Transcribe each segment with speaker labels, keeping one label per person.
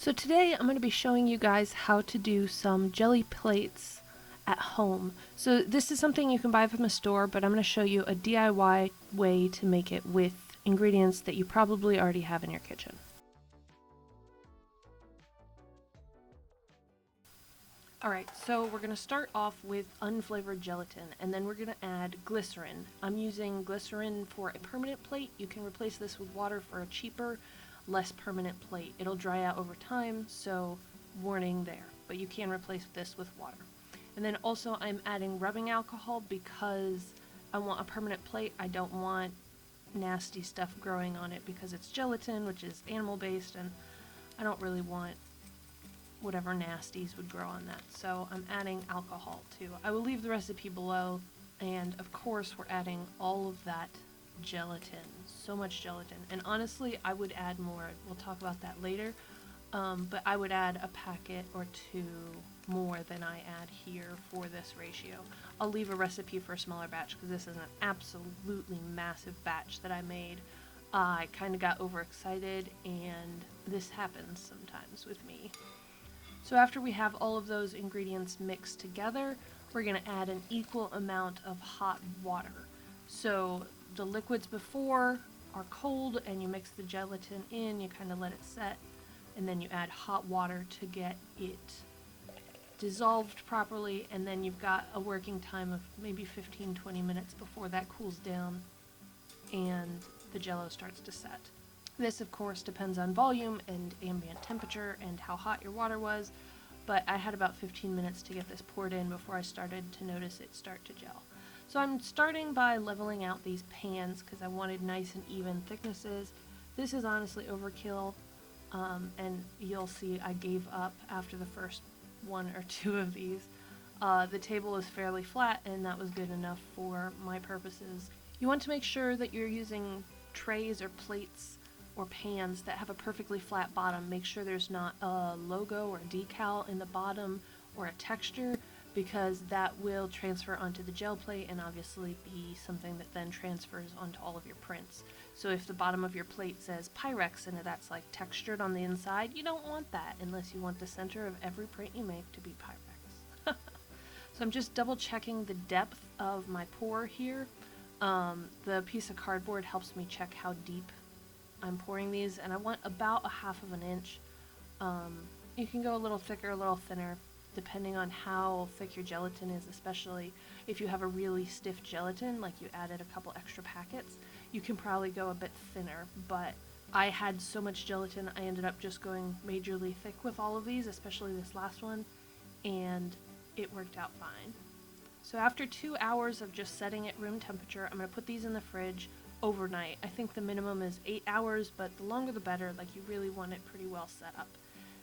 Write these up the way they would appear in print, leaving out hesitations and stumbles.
Speaker 1: So today I'm going to be showing you guys how to do some jelly plates at home. So this is something you can buy from a store, but I'm going to show you a DIY way to make it with ingredients that you probably already have in your kitchen. Alright, so we're going to start off with unflavored gelatin, and then we're going to add glycerin. I'm using glycerin for a permanent plate. You can replace this with water for a cheaper, less permanent plate. It'll dry out over time, so warning there, but you can replace this with water. And then also I'm adding rubbing alcohol because I want a permanent plate. I don't want nasty stuff growing on it because it's gelatin, which is animal based, and I don't really want whatever nasties would grow on that. So I'm adding alcohol too. I will leave the recipe below, and of course we're adding all of that gelatin. So much gelatin. And honestly, I would add more. We'll talk about that later. But I would add a packet or two more than I add here for this ratio. I'll leave a recipe for a smaller batch because this is an absolutely massive batch that I made. I kind of got overexcited, and this happens sometimes with me. So after we have all of those ingredients mixed together, we're going to add an equal amount of hot water. So the liquids before are cold, and you mix the gelatin in, you kind of let it set, and then you add hot water to get it dissolved properly, and then you've got a working time of maybe 15-20 minutes before that cools down and the jello starts to set. This, of course, depends on volume and ambient temperature and how hot your water was, but I had about 15 minutes to get this poured in before I started to notice it start to gel. So I'm starting by leveling out these pans because I wanted nice and even thicknesses. This is honestly overkill, and you'll see I gave up after the first one or two of these. The table is fairly flat, and that was good enough for my purposes. You want to make sure that you're using trays or plates or pans that have a perfectly flat bottom. Make sure there's not a logo or a decal in the bottom or a texture, because that will transfer onto the gel plate and obviously be something that then transfers onto all of your prints. So if the bottom of your plate says Pyrex and that's like textured on the inside, you don't want that unless you want the center of every print you make to be Pyrex. So I'm just double checking the depth of my pour here. The piece of cardboard helps me check how deep I'm pouring these, and I want about a half of an inch. You can go a little thicker, a little thinner, depending on how thick your gelatin is, especially if you have a really stiff gelatin, like you added a couple extra packets, you can probably go a bit thinner, but I had so much gelatin, I ended up just going majorly thick with all of these, especially this last one, and it worked out fine. So after 2 hours of just setting at room temperature, I'm going to put these in the fridge overnight. I think the minimum is 8 hours, but the longer the better. Like, you really want it pretty well set up.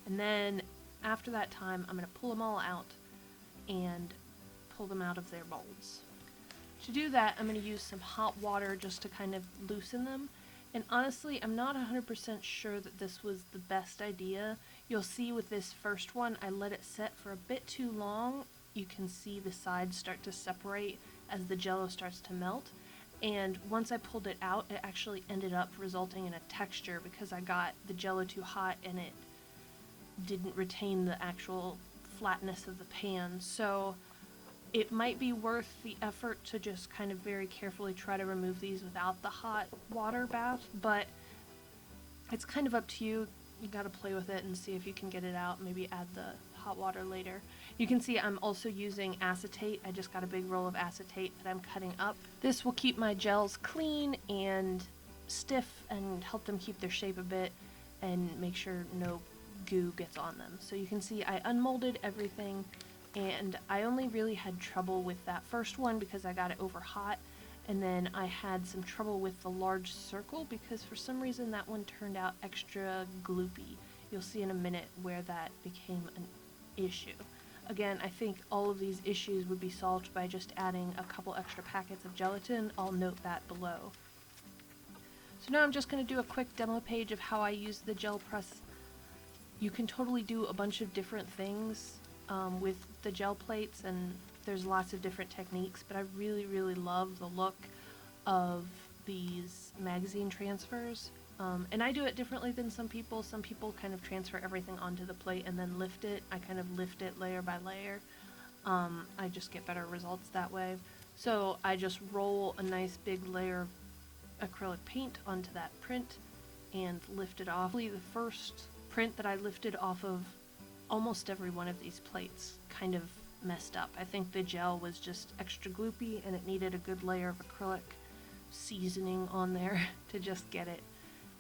Speaker 1: And then after that time, I'm going to pull them all out and pull them out of their molds. To do that, I'm going to use some hot water just to kind of loosen them. And honestly, I'm not 100% sure that this was the best idea. You'll see with this first one, I let it set for a bit too long. You can see the sides start to separate as the jello starts to melt. And once I pulled it out, it actually ended up resulting in a texture because I got the jello too hot and it didn't retain the actual flatness of the pan. So it might be worth the effort to just kind of very carefully try to remove these without the hot water bath, but it's kind of up to you. You gotta play with it and see if you can get it out, maybe add the hot water later. You can see I'm also using acetate. I just got a big roll of acetate that I'm cutting up. This will keep my gels clean and stiff and help them keep their shape a bit and make sure no goo gets on them. So you can see I unmolded everything, and I only really had trouble with that first one because I got it over hot, and then I had some trouble with the large circle because for some reason that one turned out extra gloopy. You'll see in a minute where that became an issue. Again, I think all of these issues would be solved by just adding a couple extra packets of gelatin. I'll note that below. So now I'm just going to do a quick demo page of how I use the gel press. You can totally do a bunch of different things with the gel plates, and there's lots of different techniques, but I really love the look of these magazine transfers. And I do it differently than some people. Some people kind of transfer everything onto the plate and then lift it. I kind of lift it layer by layer. I just get better results that way. So I just roll a nice big layer of acrylic paint onto that print and lift it off. The first print that I lifted off of almost every one of these plates kind of messed up. I think the gel was just extra gloopy and it needed a good layer of acrylic seasoning on there to just get it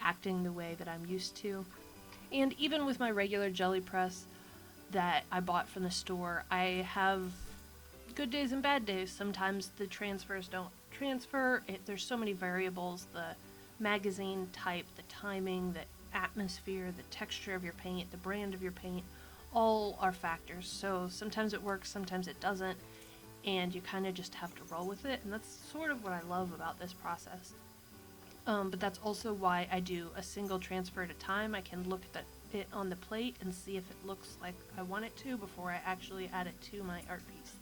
Speaker 1: acting the way that I'm used to. And even with my regular jelly press that I bought from the store, I have good days and bad days. Sometimes the transfers don't transfer. There's so many variables: the magazine type, the timing, the atmosphere, the texture of your paint, the brand of your paint, all are factors. So sometimes it works, sometimes it doesn't, and you kind of just have to roll with it. And that's sort of what I love about this process. But that's also why I do a single transfer at a time. I can look at it on the plate and see if it looks like I want it to before I actually add it to my art piece.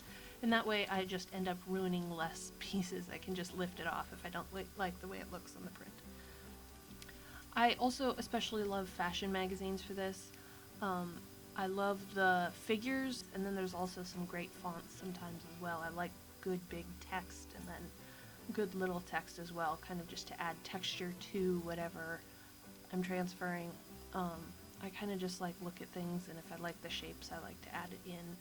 Speaker 1: And that way I just end up ruining less pieces. I can just lift it off if I don't like the way it looks on the print. I also especially love fashion magazines for this. I love the figures, and then there's also some great fonts sometimes as well. I like good big text and then good little text as well, kind of just to add texture to whatever I'm transferring. I kind of just like look at things, and if I like the shapes, I like to add it in.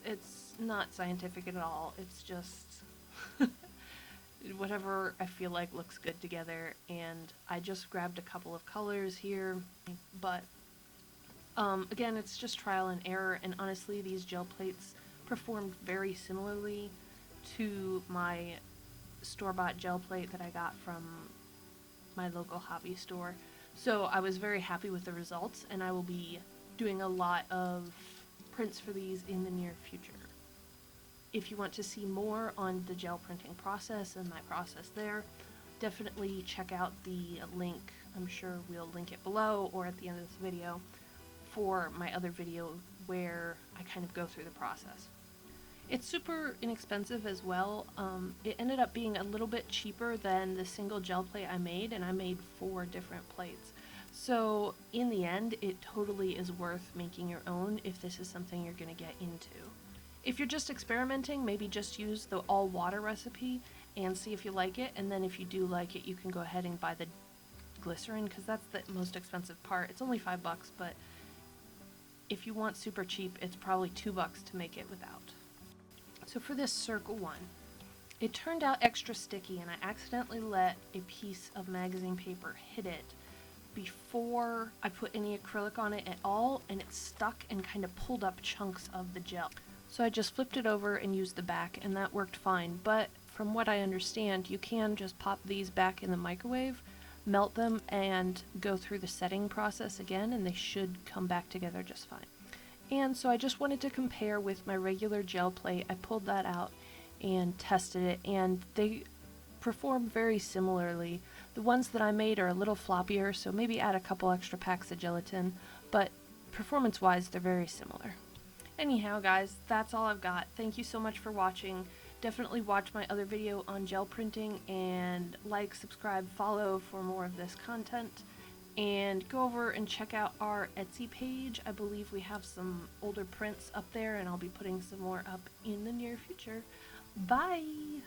Speaker 1: It's not scientific at all. It's just whatever I feel like looks good together, and I just grabbed a couple of colors here, but again, it's just trial and error, and honestly, these gel plates performed very similarly to my store-bought gel plate that I got from my local hobby store. So I was very happy with the results, and I will be doing a lot of prints for these in the near future. If you want to see more on the gel printing process and my process there, definitely check out the link. I'm sure we'll link it below or at the end of this video for my other video where I kind of go through the process. It's super inexpensive as well. It ended up being a little bit cheaper than the single gel plate I made, and I made 4 different plates. So in the end, it totally is worth making your own if this is something you're going to get into. If you're just experimenting, maybe just use the all water recipe and see if you like it, and then if you do like it, you can go ahead and buy the glycerin, because that's the most expensive part. It's only $5, but if you want super cheap, it's probably $2 to make it without. So for this circle one, it turned out extra sticky, and I accidentally let a piece of magazine paper hit it before I put any acrylic on it at all, and it stuck and kind of pulled up chunks of the gel. So I just flipped it over and used the back, and that worked fine. But from what I understand, you can just pop these back in the microwave, melt them, and go through the setting process again, and they should come back together just fine. And so I just wanted to compare with my regular gel plate. I pulled that out and tested it, and they perform very similarly. The ones that I made are a little floppier, so maybe add a couple extra packs of gelatin, but performance-wise, they're very similar. Anyhow, guys, that's all I've got. Thank you so much for watching. Definitely watch my other video on gel printing, and like, subscribe, follow for more of this content. And go over and check out our Etsy page. I believe we have some older prints up there, and I'll be putting some more up in the near future. Bye!